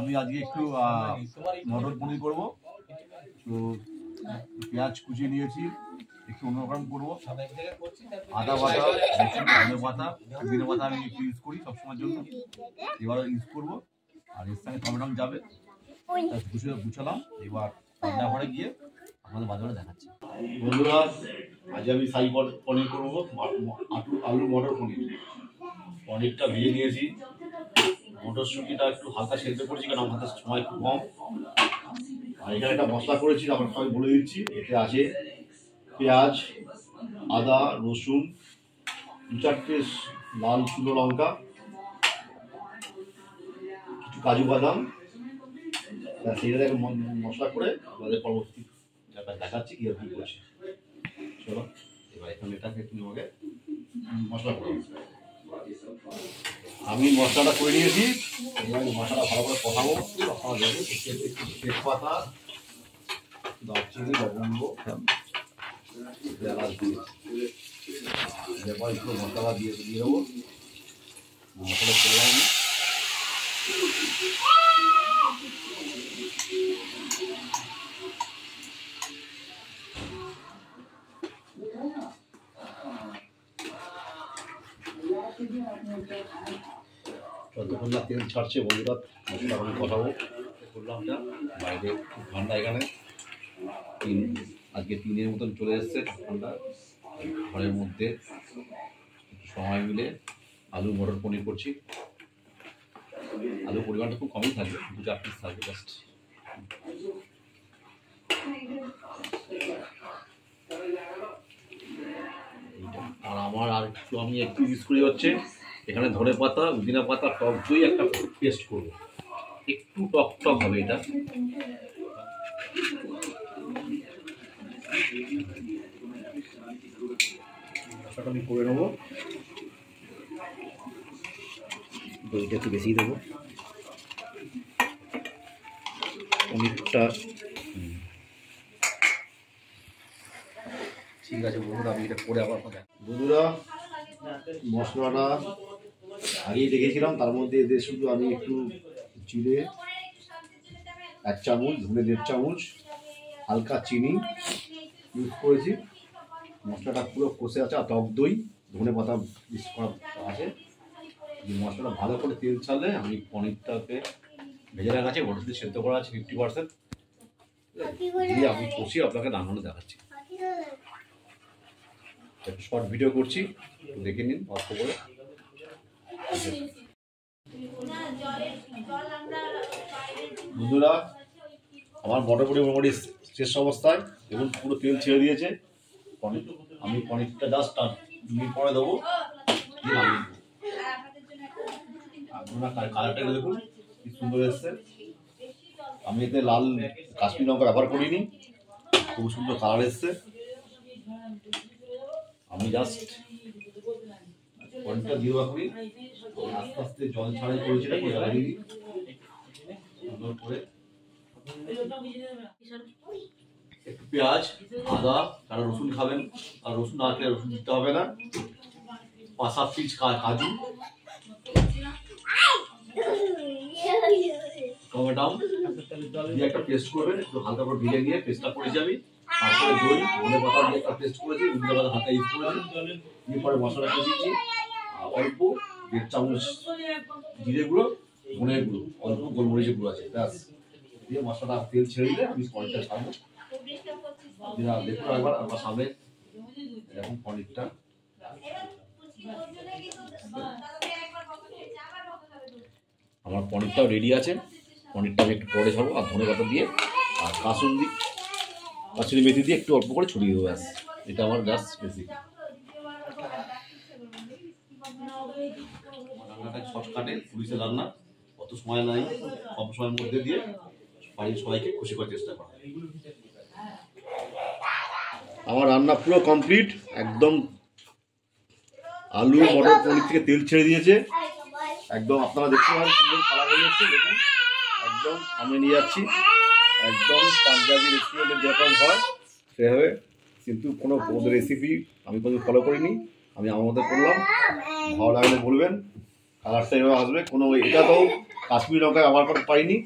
আমি আজকে একটু মটর পনির করবো। তো পেঁয়াজ কুচিয়ে নিয়েছি, একটু অন্যরকম করবো। আদা বাটা, ধনে পাতা, পুদিনা পাতা আমি একটু ইউজ করি সবসময়ের জন্য, এবার ইউজ করবো। আর এর সঙ্গে টমেটো যাবে, গুছালাম। এবার রান্নাঘরে গিয়ে আমাদের বাজারে দেখাচ্ছি। বন্ধুরা, আজ আমি শাহী পনির করবো, আলু মটর পনির। পনিরটা ভেজে নিয়েছি, মটরশুঁটিটা একটু হালকা সেদ্ধ করেছি কারণ আমার হাতে সময় খুব কম। আর এখানে একটা মশলা করেছি, আমার সবাই বলে দিচ্ছি। এতে আছে পেঁয়াজ, আদা, রসুন, 2-4টে লাল শুকনো লঙ্কা, কিছু কাজু বাদাম। সেইটা একটা মশলা করে আমাদের পরবর্তী দেখাচ্ছি কি কি করছি। চলো এবার এখন এটাকে একটু আমাকে মশলা করে আমি মশলাটা করে নিয়েছি। এবার মশলাটা ভালো করে কষাবো। তেজপাতা, দারচিনি, লবঙ্গ, এলাচ দিয়ে এবার একটু মশলা দিয়ে দেবো। মশলা করলাম আমি। যতক্ষণ না তেল ছাড়ছে বন্ধুরা, মশলা আমি কষাবো। করলাম না, বাইরে খুব ঠান্ডা, এখানে আজকে 3-এর মতন চলে এসছে ঠান্ডা। ঘরের মধ্যে একটু সময় মিলে আলু মটর পনির করছি। আলু পরিমাণটা খুব কমই থাকবে, 2-4 পিস থাকবে জাস্ট। আর আমার আর একটু আমি একটু ইউজ করি হচ্ছে এখানে ধনে পাতা, পুদিনা পাতা, টক দই একটা পেস্ট করবো, একটু টক টক হবে এটা। মশলাটা আমি করে নেবো, দইটা একটু বেশি দেবো। পনিরটা ঠিক আছে বন্ধুরা, আমি এটা করে আবার বন্ধুরা মশলাটা আগেই দেখেছিলাম, তার মধ্যে এদের শুধু আমি একটু জিরে 1 চামচ, ধনে 1.5 চামচ, হালকা চিনি ইউজ করেছি। মশলাটা পুরো কষে আছে। আর টক দই, ধনে পাতা মিক্স করা আছে। মশলাটা ভালো করে তেল ছাড়লে আমি পনিরটাকে ভেজে রাখা আছে, মটরশুঁটি সেদ্ধ করা আছে 50%, দিয়ে আমি কষিয়ে আপনাকে রান্নাটা দেখাচ্ছি। একটু শর্ট ভিডিও করছি, একটু দেখে নিন অল্প করে। বন্ধুরা, আমার মটরশুঁটি মোটামুটি শেষ অবস্থায়, দেখুন পুরো তেল ছেড়ে দিয়েছে। আমি পনিরটা জাস্ট 2 মিনিট পরে দেবো। কালারটা দেখুন কি সুন্দর এসছে। আমি এতে লাল কাশ্মীরি লঙ্কা ব্যবহার করিনি, খুব সুন্দর কালার এসছে। আমি জাস্ট পনিরটা দিয়ে করি, আস্তে আস্তে জল ছাড়াই করেছি, সুন্দর করে। একটু পেঁয়াজ, আদা, যারা রসুন খাবেন আর রসুন না খেলে রসুন দিতে হবে না, 5-7 পিস কাজু, টমেটো দিয়ে একটা পেস্ট করবেন, একটু হালকা করে ভিজে নিয়ে পেস্টটা করেছি আমি। তারপরে দই, ধনে পাতা দিয়ে একটা পেস্ট করেছি, ধনে পাতা হালকা ইউজ করেছি। দিয়ে পরে মশলা কষিয়েছি, অল্প 1.5 চামচ জিরে গুঁড়ো, ধনে গুঁড়ো, অল্প গোলমরিচের গুঁড়ো আছে, ব্যাস। দিয়ে মশলাটা তেল ছেড়ে দিলে আমি পনিরটা ছাড়বো। দেখুন একবার আমার সামনে এরকম পনিরটা। আমার পনিরটাও রেডি আছে। পনিরটা আমি একটু পরে ছাড়বো, আর ধনে পাতা দিয়ে আর কাসুরি মেথি দিয়ে একটু অল্প করে ছড়িয়ে দেবো, ব্যাস। এটা আমার জাস্ট বেসিক রান্নাটা। শর্টকাটে পুলিশের রান্না, অত সময় নাই, কম সময়ের মধ্যে দিয়ে বাড়ির সবাইকে খুশি করার চেষ্টা করা। আমার রান্না পুরো কমপ্লিট, একদম আলু মটর পনির থেকে তেল ছেড়ে দিয়েছে একদম। আপনারা দেখতে পাবেন সুন্দর কালার হয়ে যাচ্ছে, দেখুন একদম সামনে নিয়ে যাচ্ছি। একদম পাঞ্জাবি রেস্টুরেন্টে যেরকম হয় সেভাবে, কিন্তু কোনো রেসিপি আমি কোনো ফলো করিনি, আমি আমার মতো করলাম। ভালো লাগলে বলবেন। কালারটা এভাবে আসবে। কোনো এটা তো কাশ্মীরি লঙ্কা ব্যবহার করতে পাইনি,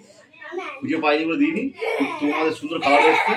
খুঁজে পাইনি বলে দিইনি, কিন্তু তোমাদের সুন্দর কালার এসছে।